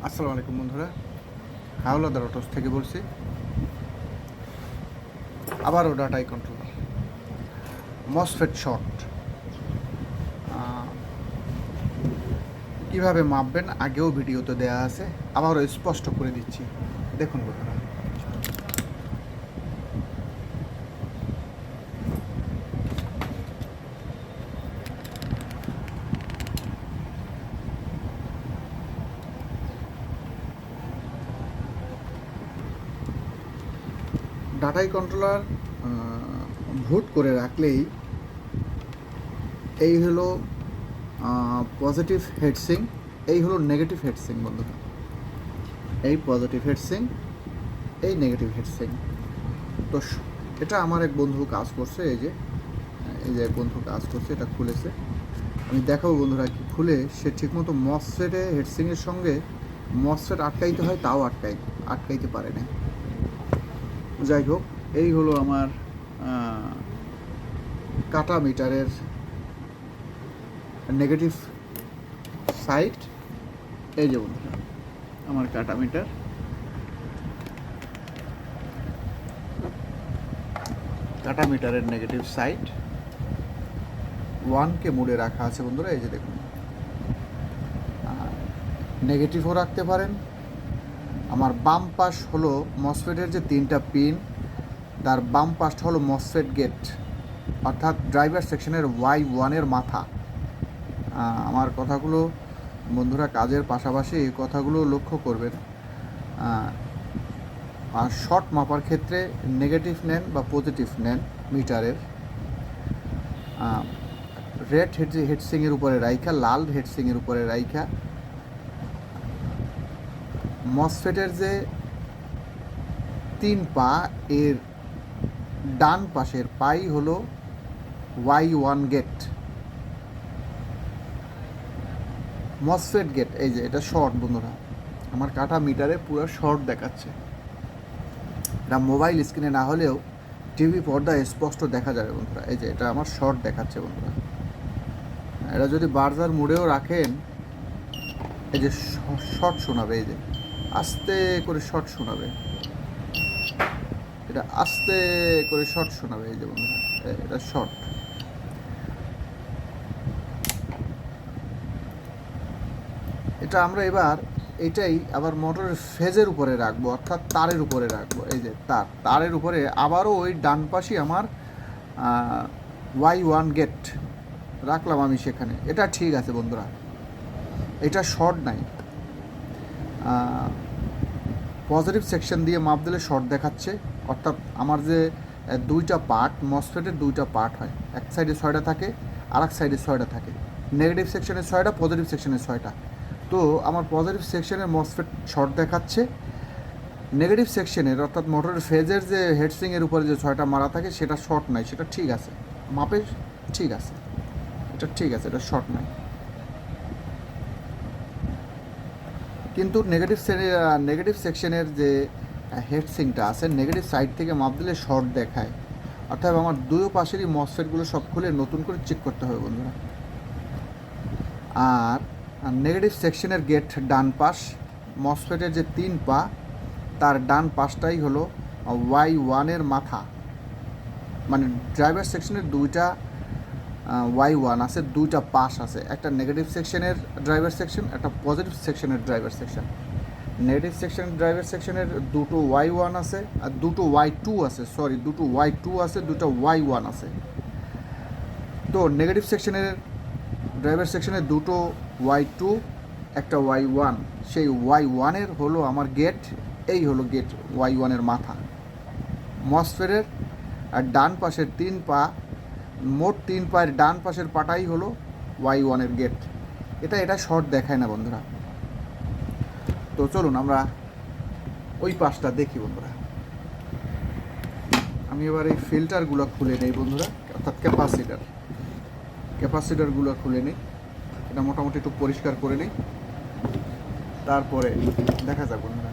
আসসালামু আলাইকুম বন্ধুরা, হাওলাদার অটোস থেকে বলছি। আবারও ডাটাই কন্ট্রোলার মসফেট শর্ট কীভাবে মাপবেন আগেও ভিডিওতে দেওয়া আছে, আবারও স্পষ্ট করে দিচ্ছি। দেখুন বন্ধুরা, ডাটাই কন্ট্রোলার ভুট করে রাখলেই এই হলো পজিটিভ হেডসিং, এই হলো নেগেটিভ হেডসিং বন্ধুরা। এই পজিটিভ হেডসিং, এই নেগেটিভ হেডসিং। তো এটা আমার এক বন্ধু কাজ করছে, এই যে এক বন্ধু কাজ করছে, এটা খুলেছে। আমি দেখাবো বন্ধুরা কি খুলে সে ঠিকমতো মসফেটে হেডসিংয়ের সঙ্গে মসফেট আটকাইতে হয়, তাও আটকাইতে পারে না। যাই হোক, এই হলো আমার কাটা মিটারের নেগেটিভ সাইড। এই যে বন্ধুরা আমার কাটা মিটার, কাটা মিটারের নেগেটিভ সাইড 1কে মুড়ে রাখা আছে বন্ধুরা। এই যে দেখুন, নেগেটিভও রাখতে পারেন। আমার বাম পাশ হলো মসফেটের যে 3টা পিন, তার বাম পাশটা হলো মসফেট গেট, অর্থাৎ ড্রাইভার সেকশনের Y1-এর মাথা। আমার কথাগুলো বন্ধুরা কাজের পাশাপাশি এই কথাগুলো লক্ষ্য করবেন। আর শর্ট মাপার ক্ষেত্রে নেগেটিভ নেন বা পজিটিভ নেন মিটারের। রেড হেডসিংয়ের উপরে রাইখা, লাল হেডসিংয়ের উপরে রাইখা মসফেটের যে 3 পা, এর ডান পাশের পাই হলো Y1 গেট, মসফেট গেট। এই যে এটা শর্ট বন্ধুরা, আমার কাটা মিটারে পুরো শর্ট দেখাচ্ছে। এটা মোবাইল স্ক্রিনে না হলেও টিভি পর্দায় স্পষ্ট দেখা যাবে বন্ধুরা। এই যে এটা আমার শর্ট দেখাচ্ছে বন্ধুরা। এটা যদি বার্জার মুড়েও রাখেন, এই যে শর্ট শোনাবে, এই যে আস্তে করে শর্ট শোনাবে, এটা আস্তে করে শর্ট শোনাবে। এই যে বন্ধুরা এটা শর্ট। এটা আমরা এবার এটাই আবার মোটরের ফেজের উপরে রাখবো, অর্থাৎ তারের উপরে রাখবো। এই যে তারের উপরে আবারও ওই ডান পাশে আমার Y1 গেট রাখলাম আমি সেখানে। এটা ঠিক আছে বন্ধুরা, এটা শর্ট নাই। পজিটিভ সেকশন দিয়ে মাপ দিলে শর্ট দেখাচ্ছে, অর্থাৎ আমার যে 2টা পার্ট, মসফেটের 2টা পার্ট হয়, এক সাইডে 6টা থাকে, আর এক সাইডে 6টা থাকে। নেগেটিভ সেকশনে 6টা, পজিটিভ সেকশনে 6টা। তো আমার পজিটিভ সেকশনের মসফেট শর্ট দেখাচ্ছে। নেগেটিভ সেকশনের অর্থাৎ মোটরের ফেজের যে হেডসিংয়ের উপরে যে 6টা মারা থাকে, সেটা শর্ট নাই, সেটা ঠিক আছে, মাপে ঠিক আছে, এটা ঠিক আছে, এটা শর্ট নাই। কিন্তু নেগেটিভ সেকশনের যে হেডসিংটা আছে, নেগেটিভ সাইড থেকে মাপ দিলে শর্ট দেখায়। অর্থাৎ আমার দুই পাশেরই মসফেটগুলো সব খুলে নতুন করে চেক করতে হবে বন্ধুরা। আর নেগেটিভ সেকশনের গেট ডান পাশ, মসফেটের যে 3 পা, তার ডান পাশটাই হলো Y1-এর মাথা। মানে ড্রাইভার সেকশনের 2টা Y1 আছে, 2টা পাশ আছে, একটা নেগেটিভ সেকশনের ড্রাইভার সেকশন, একটা পজিটিভ সেকশনের ড্রাইভার সেকশন। নেগেটিভ সেকশনের ড্রাইভার সেকশনের 2টো Y1 আছে, আর 2টো Y2 আছে, সরি 2টো Y2 আছে, 2টা Y1 আছে। তো নেগেটিভ সেকশনের ড্রাইভার সেকশনের 2টো Y2, একটা Y1, সেই Y1-এর হলো আমার গেট। এই হলো গেট, Y1-এর মাথা। মসফেটের আর ডান পাশের 3 পা, মোট 3 পায়ের ডান পাশের পাটাই হলো Y1-এর গেট। এটা শর্ট দেখায় না বন্ধুরা। তো চলুন আমরা ওই পাশটা দেখি বন্ধুরা। আমি এবার এই ফিল্টারগুলো খুলে নেই বন্ধুরা, অর্থাৎ ক্যাপাসিটারগুলো খুলে নিই। এটা মোটামুটি একটু পরিষ্কার করে নিই, তারপরে দেখা যাক বন্ধুরা।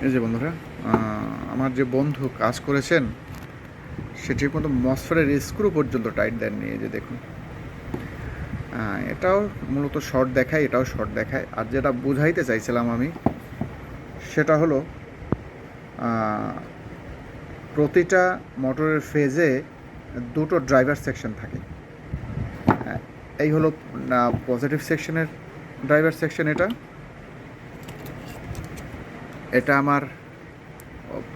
এই যে বন্ধুরা, আমার যে বন্ধু কাজ করেছেন সে ঠিক মতো মসফেটের স্ক্রু পর্যন্ত টাইট দেননি। এই যে দেখুন, এটাও মূলত শর্ট দেখায়, এটাও শর্ট দেখায়। আর যেটা বুঝাইতে চাইছিলাম আমি সেটা হলো প্রতিটা মোটরের ফেজে দুটো ড্রাইভার সেকশন থাকে। এই হলো পজিটিভ সেকশনের ড্রাইভার সেকশন। এটা আমার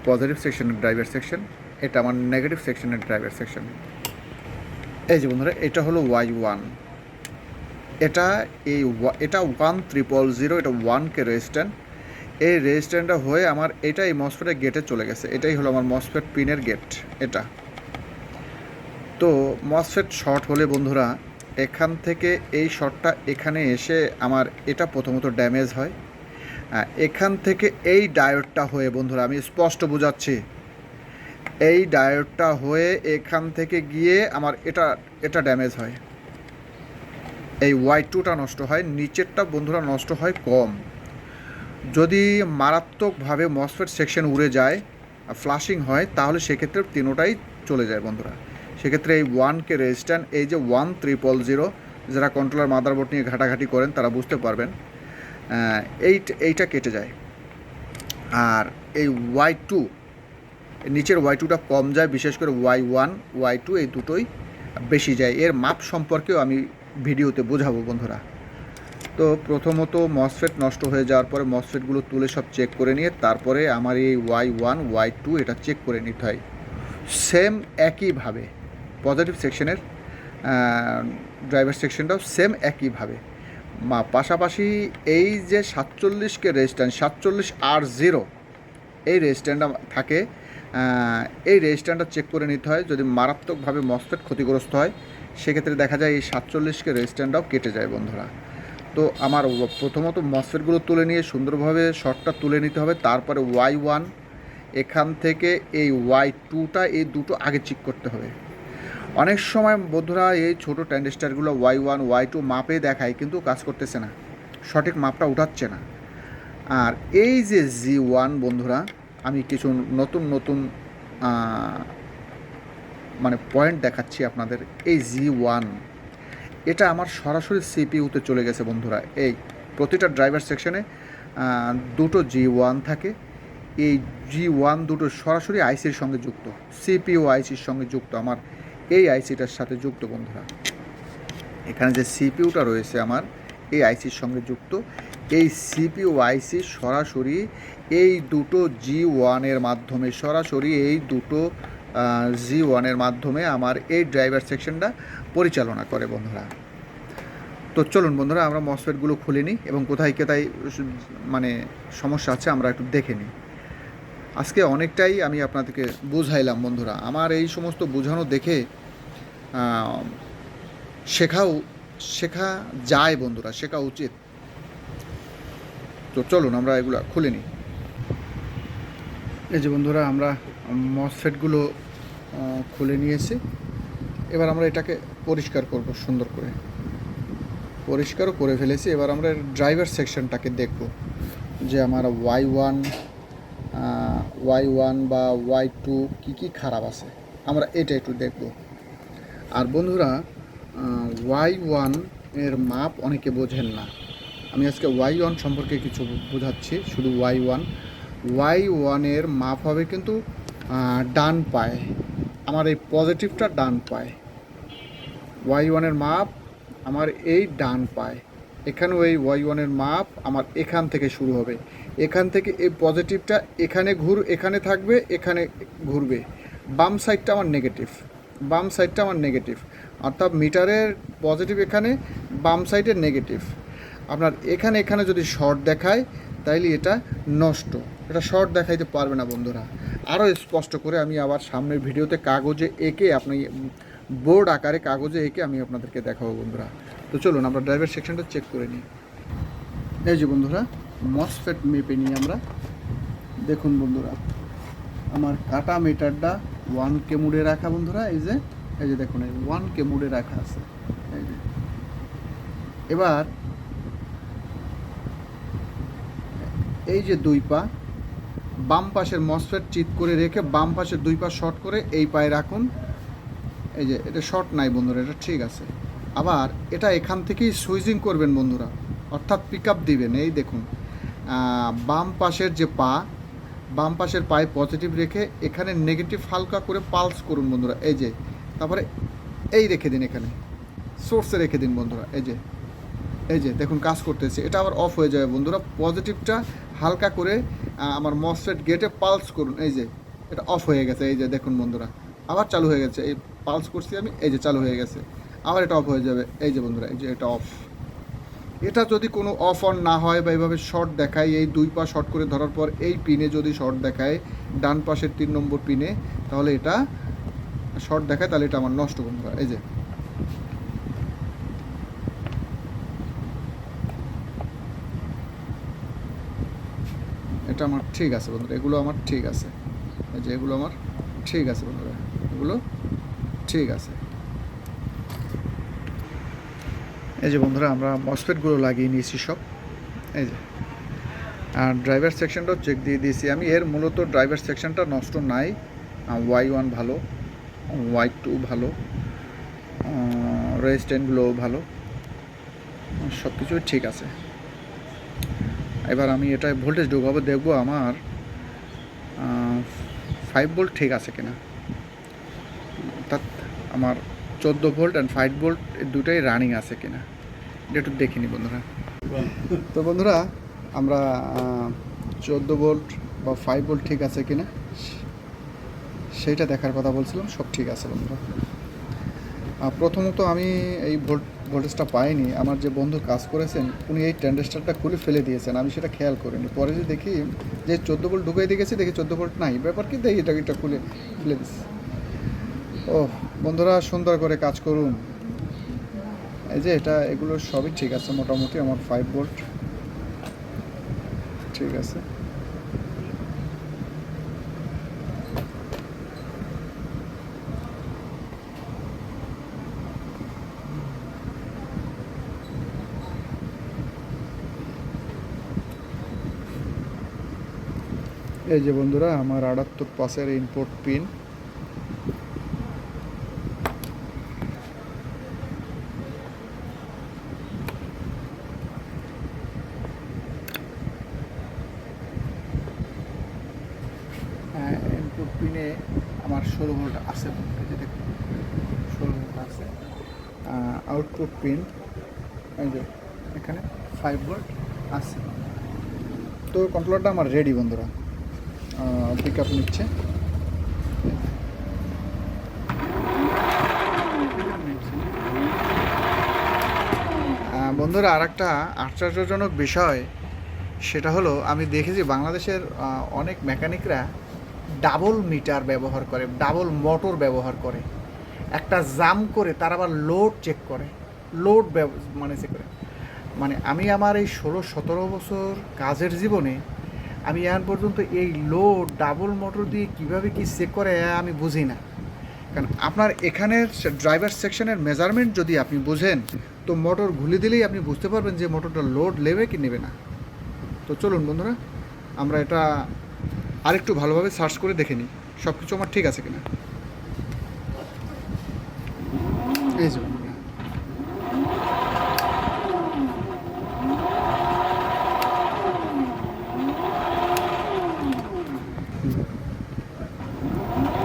পজিটিভ সেকশনের ড্রাইভার সেকশন, এটা আমার নেগেটিভ সেকশনের ড্রাইভার সেকশন। এই যে বন্ধুরা, এটা হলো Y1, এটা 1300, এটা 1K রেজিস্ট্যান্ট। এই রেজিস্ট্যান্টটা হয়ে আমার এটা এই মসফেটের গেটে চলে গেছে। এটাই হলো আমার মসফেট পিনের গেট। এটা তো মসফেট শর্ট হলে বন্ধুরা এখান থেকে এই শর্টটা এখানে এসে আমার এটা প্রথমত ড্যামেজ হয়। এখান থেকে এই ডায়োডটা হয়ে বন্ধুরা, আমি স্পষ্ট বোঝাচ্ছি, এই ডায়োডটা হয়ে এখান থেকে গিয়ে আমার এটা ড্যামেজ হয়। এই Y2টা নষ্ট হয়, নিচেরটা বন্ধুরা নষ্ট হয় কম। যদি মারাত্মকভাবে মসফেট সেকশন উড়ে যায়, ফ্লাশিং হয়, তাহলে সেক্ষেত্রে তিনোটাই চলে যায় বন্ধুরা। সেক্ষেত্রে এই 1K রেজিস্ট্যান্ট, এই যে 1300, যারা কন্ট্রোলার মাদারবোর্ড নিয়ে ঘাটাঘাটি করেন তারা বুঝতে পারবেন, এইটা কেটে যায়। আর এই Y2, নিচের Y2টা কম যায়, বিশেষ করে Y1, Y2 এই দুটোই বেশি যায়। এর মাপ সম্পর্কেও আমি ভিডিওতে বোঝাবো বন্ধুরা। তো প্রথমত মসফেট নষ্ট হয়ে যাওয়ার পরে মসফেটগুলো তুলে সব চেক করে নিয়ে তারপরে আমার এই Y1, Y2 এটা চেক করে নিতে হয়। সেম একইভাবে পজিটিভ সেকশনের ড্রাইভার সেকশনটাও সেম একইভাবে। পাশাপাশি এই যে 47K রেজিস্ট্যান্ট, 47R0 এই রেজিস্ট্যান্টটা থাকে, এই রেজিস্ট্যান্টটা চেক করে নিতে হয়। যদি মারাত্মকভাবে মসফেট ক্ষতিগ্রস্ত হয় সেক্ষেত্রে দেখা যায় এই 47K রেজিস্ট্যান্টটাও কেটে যায় বন্ধুরা। তো আমার প্রথমত মসফেটগুলো তুলে নিয়ে সুন্দরভাবে শর্টটা তুলে নিতে হবে। তারপরে Y1, এখান থেকে এই Y2টা, এই দুটো আগে চেক করতে হবে। অনেক সময় বন্ধুরা এই ছোটো ট্রানজিস্টরগুলো Y1, Y2 মাপে দেখায়, কিন্তু কাজ করতেছে না, সঠিক মাপটা উঠাচ্ছে না। আর এই যে G1 বন্ধুরা, আমি কিছু নতুন মানে পয়েন্ট দেখাচ্ছি আপনাদের। এই G1 এটা আমার সরাসরি সিপিইউতে চলে গেছে বন্ধুরা। এই প্রতিটা ড্রাইভার সেকশনে দুটো G1 থাকে। এই G1 দুটো সরাসরি আইসির সঙ্গে যুক্ত, সিপিইউ আইসির সঙ্গে যুক্ত, আমার এই আইসিটার সাথে যুক্ত বন্ধুরা। এখানে যে সিপিইউটা রয়েছে আমার এই আইসির সঙ্গে যুক্ত। এই সিপিইউ আইসি সরাসরি এই দুটো G1-এর মাধ্যমে, সরাসরি এই দুটো G1-এর মাধ্যমে আমার এই ড্রাইভার সেকশনটা পরিচালনা করে বন্ধুরা। তো চলুন বন্ধুরা, আমরা মসফেটগুলো খুলে নিই এবং কোথায় কোথায় মানে সমস্যা আছে আমরা একটু দেখে নিই। আজকে অনেকটাই আমি আপনাদেরকে বুঝাইলাম বন্ধুরা। আমার এই সমস্ত বোঝানো দেখে শেখা যায় বন্ধুরা, শেখা উচিত। তো চলুন আমরা এগুলো খুলে নিই। এই যে বন্ধুরা, আমরা মসফেটগুলো খুলে নিয়েছি। এবার আমরা এটাকে পরিষ্কার করব, সুন্দর করে পরিষ্কারও করে ফেলেছি। এবার আমরা ড্রাইভার সেকশনটাকে দেখব যে আমার Y1 বা Y2 কী খারাপ আছে, আমরা এটা একটু দেখব। আর বন্ধুরা, Y1 এর মাপ অনেকে বোঝেন না। আমি আজকে Y1 সম্পর্কে কিছু বোঝাচ্ছি। শুধু Y1 এর মাপ হবে কিন্তু ডান পায়ে, আমার এই পজিটিভটা ডান পায়ে। Y1 এর মাপ আমার এই ডান পায়ে। এখানেও এই Y1 এর মাপ আমার এখান থেকে শুরু হবে। এখান থেকে এই পজিটিভটা এখানে থাকবে, এখানে ঘুরবে। বাম সাইডটা আমার নেগেটিভ, অর্থাৎ মিটারের পজিটিভ এখানে, বাম সাইডের নেগেটিভ। আপনার এখানে যদি শর্ট দেখায় তাইলে এটা নষ্ট, এটা শর্ট দেখাইতে পারবে না বন্ধুরা। আরও স্পষ্ট করে আমি আবার সামনের ভিডিওতে কাগজে এঁকে, আপনি বোর্ড আকারে কাগজে এঁকে আমি আপনাদেরকে দেখাবো বন্ধুরা। তো চলুন আমরা ড্রাইভার সেকশনটা চেক করে নিই। এই যে বন্ধুরা, মসফেট মেপে নিই আমরা। দেখুন বন্ধুরা, আমার কাটা মিটারটা 1K মোডে রাখা বন্ধুরা। এই যে দেখুন, এই 1K মোডে রাখা আছে। এই যে এবার এই যে দুই পা, বাম পাশের মসফেট চিত করে রেখে বাম পাশের দুই পা শর্ট করে এই পায়ে রাখুন। এই যে এটা শর্ট নাই বন্ধুরা, এটা ঠিক আছে। আবার এটা এখান থেকেই সুইচিং করবেন বন্ধুরা, অর্থাৎ পিক আপ দিবেন। এই দেখুন বাম পাশের যে বাম পাশের পায়ে পজিটিভ রেখে এখানে নেগেটিভ হালকা করে পালস করুন বন্ধুরা, এই যে। তারপরে এই রেখে দিন, এখানে সোর্সে রেখে দিন বন্ধুরা, এই যে দেখুন কাজ করতেছে। এটা আবার অফ হয়ে যাবে বন্ধুরা। পজিটিভটা হালকা করে আমার মসফেট গেটে পালস করুন, এই যে এটা অফ হয়ে গেছে, এই যে দেখুন বন্ধুরা আবার চালু হয়ে গেছে। এই পালস করছি আমি, এই যে চালু হয়ে গেছে। আবার এটা অফ হয়ে যাবে, এই যে বন্ধুরা, এই যে এটা অফ। এটা যদি কোনো অফ অন না হয় বা এইভাবে শর্ট দেখায়, এই 2 পা শর্ট করে ধরার পর এই পিনে যদি শর্ট দেখায় ডান পাশের 3 নম্বর পিনে, তাহলে এটা শর্ট দেখায়, তাহলে এটা আমার নষ্ট বন্ধুরা। এই যে এটা আমার ঠিক আছে বন্ধুরা, এগুলো আমার ঠিক আছে, এই যে এগুলো আমার ঠিক আছে বন্ধুরা, এগুলো ঠিক আছে। এই যে বন্ধুরা আমরা মসফেটগুলো লাগিয়ে নিয়েছি সব, এই যে। আর ড্রাইভার সেকশনটাও চেক দিয়ে দিয়েছি আমি। এর মূলত ড্রাইভার সেকশনটা নষ্ট নাই। Y1 ভালো, Y2 ভালো, রেজিস্ট্যান্টগুলোও ভালো, সব কিছুই ঠিক আছে। এবার আমি এটা ভোল্টেজ ঢোকাবো, দেখবো আমার 5 ভোল্ট ঠিক আছে কিনা, অর্থাৎ আমার 14 ভোল্ট অ্যান্ড 5 ভোল্ট দুটাই রানিং আছে কিনা, এটা একটু দেখে নিই বন্ধুরা। তো বন্ধুরা আমরা 14 ভোল্ট বা 5 ভোল্ট ঠিক আছে কিনা সেইটা দেখার কথা বলছিলাম। সব ঠিক আছে বন্ধুরা। প্রথমত আমি এই ভোল্টেজটা পাইনি। আমার যে বন্ধু কাজ করেছেন উনি এই ট্রানজিস্টরটা খুলে ফেলে দিয়েছেন, আমি সেটা খেয়াল করিনি। পরে যে দেখি যে 14 ভোল্ট ঢুকিয়ে দিয়ে গেছি, দেখি 14 ভোল্ট নাই। ব্যাপার কি, দেখি এটা খুলে ফেলে দিচ্ছি। ও বন্ধুরা সুন্দর করে কাজ করুন। এই যে এটা এগুলো সবই ঠিক আছে মোটামুটি। আমার 5 ভোল্ট ঠিক আছে। এই যে বন্ধুরা আমার 78 পাসের ইনপুট পিন, ইনপুট পিনে আমার 16 ভোল্ট আছে, এই যে দেখুন 16 ভোল্ট আছে। আউটপুট পিন এই যে এখানে 5 ভোল্ট আছে। তো কন্ট্রোলারটা আমার রেডি বন্ধুরা, পিক আপ নিচ্ছে। বন্ধুরা আর একটা আশ্চর্যজনক বিষয়, সেটা হলো আমি দেখেছি বাংলাদেশের অনেক মেকানিকরা ডাবল মিটার ব্যবহার করে, ডাবল মোটর ব্যবহার করে, একটা জাম করে তার আবার লোড চেক করে, লোড মানে চেক করে। মানে আমি আমার এই 16-17 বছর কাজের জীবনে আমি এখন পর্যন্ত এই লোড ডাবল মোটর দিয়ে কীভাবে কী চেক করে আমি বুঝি না। কারণ আপনার এখানের ড্রাইভার সেকশনের মেজারমেন্ট যদি আপনি বুঝেন, তো মোটর ঘুলে দিলেই আপনি বুঝতে পারবেন যে মোটরটা লোড নেবে কি নেবে না। তো চলুন বন্ধুরা আমরা এটা আরেকটু ভালোভাবে সার্চ করে দেখে নিই সব কিছু আমার ঠিক আছে কিনা। এই যে বন্ধুরা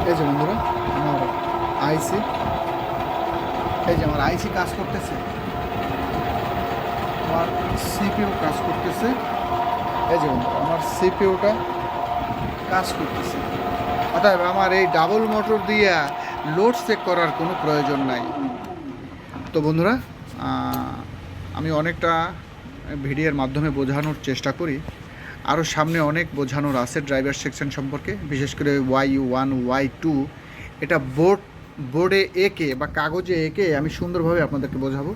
এই যে বন্ধুরা আমার আইসি, এই যে আমার আইসি কাজ করতেছে, আমার সিপিইউ কাজ করতেছে। এই যে বন্ধুরা আমার সিপিইউটা কাজ করতেছে। অতএব আমার এই ডাবল মোটর দিয়ে লোড চেক করার কোনো প্রয়োজন নাই। তো বন্ধুরা আমি অনেকটা ভিডিওর মাধ্যমে বোঝানোর চেষ্টা করি, আরও সামনে অনেক বোঝানোর আছে ড্রাইভার সেকশন সম্পর্কে, বিশেষ করে Y1 Y2 এটা বোর্ডে এঁকে বা কাগজে এঁকে আমি সুন্দরভাবে আপনাদেরকে বোঝাবো।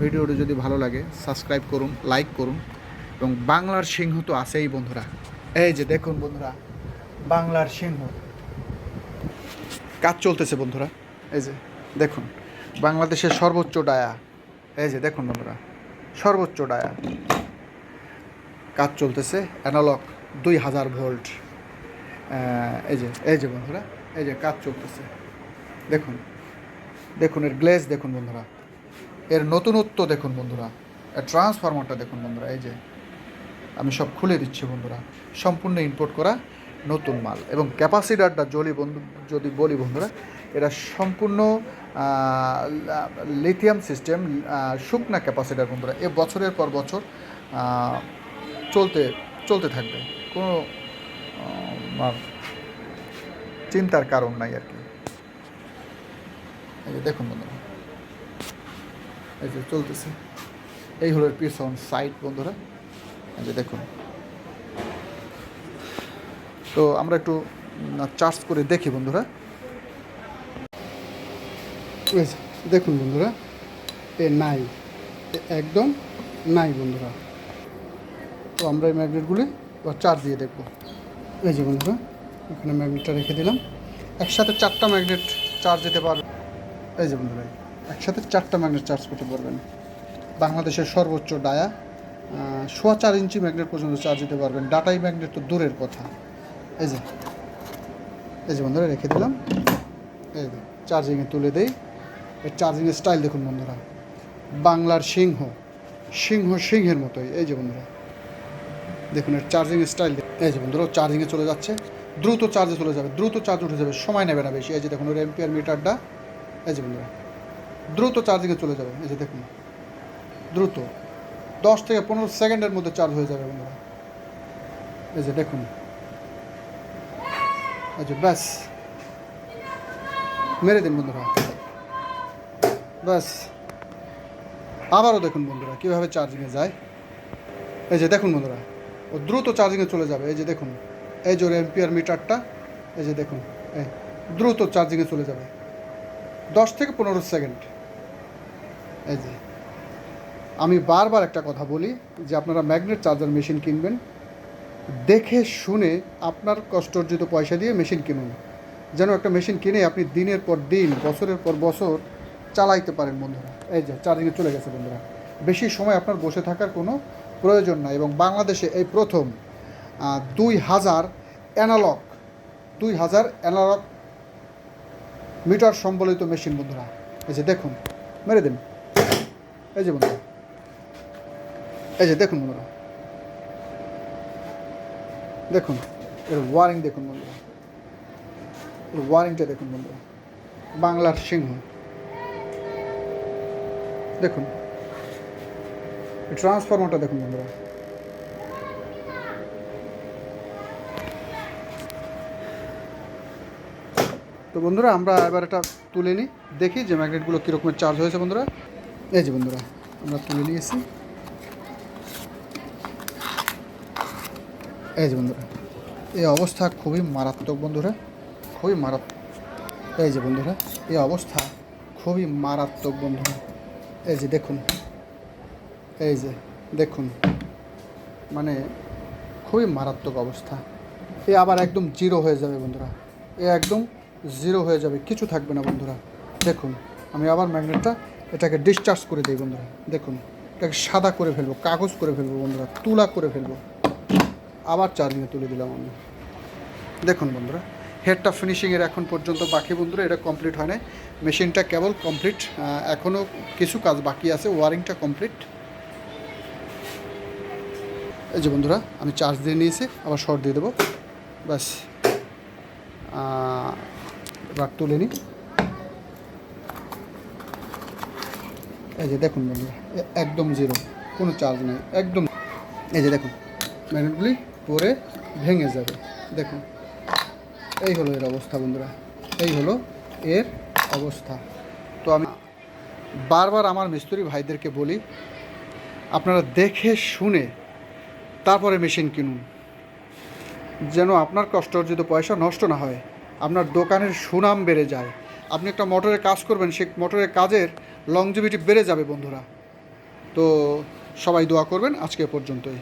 ভিডিওটি যদি ভালো লাগে সাবস্ক্রাইব করুন, লাইক করুন, এবং বাংলার সিংহ তো আছেই বন্ধুরা। এই যে দেখুন বন্ধুরা বাংলার সিংহ কাজ চলতেছে বন্ধুরা। এই যে দেখুন বাংলাদেশের সর্বোচ্চ ডায়া, এই যে দেখুন বন্ধুরা সর্বোচ্চ ডায়া কাজ চলতেছে, অ্যানালগ 2000 ভোল্ট। এই যে বন্ধুরা এই যে কাজ চলতেছে, দেখুন দেখুন এর গ্লেজ দেখুন বন্ধুরা, এর নতুনত্ব দেখুন বন্ধুরা, এর ট্রান্সফরমারটা দেখুন বন্ধুরা, এই যে আমি সব খুলে দিচ্ছি বন্ধুরা, সম্পূর্ণ ইম্পোর্ট করা নতুন মাল। এবং ক্যাপাসিটারটা যদি বলি বন্ধুরা, এটা সম্পূর্ণ লিথিয়াম সিস্টেম, শুকনা ক্যাপাসিটার বন্ধুরা। এ বছরের পর বছর চলতে চলতে থাকবে, কোনো চিন্তার কারণ নাই আর কি। এই যে দেখুন বন্ধুরা, এই যে চলতেছে, এই হলো পিছন সাইড বন্ধুরা, এই যে দেখুন। তো আমরা একটু চার্জ করে দেখি বন্ধুরা। দেখুন বন্ধুরা, নাই, একদম নাই বন্ধুরা। তো আমরা এই ম্যাগনেটগুলি চার্জ দিয়ে দেখব। এই যে বন্ধুরা, এখানে ম্যাগনেটটা রেখে দিলাম। একসাথে 4টা ম্যাগনেট চার্জ দিতে পারবে। এই যে বন্ধুরা, একসাথে 4টা ম্যাগনেট চার্জ করতে পারবেন। বাংলাদেশের সর্বোচ্চ ডায়া 4.25 ইঞ্চি ম্যাগনেট পর্যন্ত চার্জ দিতে পারবেন। ডাটাই ম্যাগনেট তো দূরের কথা। এই যে বন্ধুরা রেখে দিলাম। এই যে চার্জিংয়ে তুলে দেই। এর চার্জিংয়ের স্টাইল দেখুন বন্ধুরা, বাংলার সিংহের মতোই। এই যে বন্ধুরা দেখুন এর চার্জিং স্টাইল। এই যে বন্ধুরা চার্জিংয়ে চলে যাচ্ছে, দ্রুত চার্জে চলে যাবে, দ্রুত চার্জ উঠে যাবে, সময় নেবে না বেশি। এই যে দেখুন ওর এম্পিয়ার মিটারটা, এই যে বন্ধুরা দ্রুত চার্জিংয়ে চলে যাবে। এই যে দেখুন দ্রুত 10 থেকে 15 সেকেন্ডের মধ্যে চার্জ হয়ে যাবে বন্ধুরা। এই যে দেখুন, এই যে ব্যাস মেরে দিন বন্ধুরা, ব্যাস। আবারও দেখুন বন্ধুরা কীভাবে চার্জিংয়ে যায়। এই যে দেখুন বন্ধুরা, ও দ্রুত চার্জিংয়ে চলে যাবে। এই যে দেখুন, এই যে এম্পিয়ার মিটারটা, এই যে দেখুন, এই দ্রুত চার্জিংয়ে চলে যাবে 10 থেকে 15 সেকেন্ড। এই যে আমি বারবার একটা কথা বলি যে আপনারা ম্যাগনেট চার্জার মেশিন কিনবেন, দেখে শুনে আপনার কষ্টার্জিত পয়সা দিয়ে মেশিন কিনুন, যেন একটা মেশিন কিনে আপনি দিনের পর দিন, বছরের পর বছর চালাইতে পারেন বন্ধুরা। এই যে চার্জিংয়ে চলে গেছে বন্ধুরা, বেশি সময় আপনার বসে থাকার কোনো প্রয়োজন নাই। এবং বাংলাদেশে এই প্রথম 2000 অ্যানালগ মিটার সম্বলিত মেশিন বন্ধুরা। এই যে দেখুন, মেরে দিন। এই যে বন্ধুরা, এই যে দেখুন বন্ধুরা, দেখুন এর ওয়ারিং দেখুন বন্ধুরা, এর ওয়ারিংটা দেখুন বন্ধুরা, বাংলার সিংহ। দেখুন ট্রান্সফরমারটা দেখুন বন্ধুরা। তো বন্ধুরা আমরা এবার এটা তুলে নিই, দেখি যে ম্যাগনেটগুলো কীরকমের চার্জ হয়েছে বন্ধুরা। এই যে বন্ধুরা আমরা তুলে নিয়েছি। এই যে বন্ধুরা, এই অবস্থা খুবই মারাত্মক বন্ধুরা, খুবই মারাত্মক। এই যে বন্ধুরা, এই অবস্থা খুবই মারাত্মক বন্ধুরা। এই যে দেখুন, এই যে দেখুন, মানে খুবই মারাত্মক অবস্থা। এ আবার একদম জিরো হয়ে যাবে বন্ধুরা, এ একদম জিরো হয়ে যাবে, কিছু থাকবে না বন্ধুরা। দেখুন আমি আবার ম্যাগনেটটা এটাকে ডিসচার্জ করে দিই বন্ধুরা। দেখুন এটাকে সাদা করে ফেলবো, কাগজ করে ফেলবো বন্ধুরা, তুলা করে ফেলবো। আবার চার্জিংয়ে তুলে দিলাম আমি। দেখুন বন্ধুরা হেডটা ফিনিশিংয়ের এখন পর্যন্ত বাকি বন্ধুরা, এটা কমপ্লিট হয় না। মেশিনটা কেবল কমপ্লিট, এখনও কিছু কাজ বাকি আছে, ওয়ারিংটা কমপ্লিট। এই যে বন্ধুরা আমি চার্জ দিয়ে নিয়েছি, আবার শর্ট দিয়ে দেবো, ব্যাস। এবার তুলে নিই। এই যে দেখুন বন্ধুরা, একদম জিরো, কোনো চার্জ নেই একদম। এই যে দেখুন ম্যাগনেটগুলি পরে ভেঙে যাবে। দেখুন এই হলো এর অবস্থা বন্ধুরা, এই হলো এর অবস্থা। তো আমি বারবার আমার মিস্ত্রি ভাইদেরকে বলি, আপনারা দেখে শুনে তারপরে মেশিন কিনুন, যেন আপনার কষ্ট অর্জিত পয়সা নষ্ট না হয়, আপনার দোকানের সুনাম বেড়ে যায়। আপনি একটা মোটরের কাজ করবেন, সেই মোটরের কাজের লংজিভিটি বেড়ে যাবে বন্ধুরা। তো সবাই দোয়া করবেন, আজকে পর্যন্তই।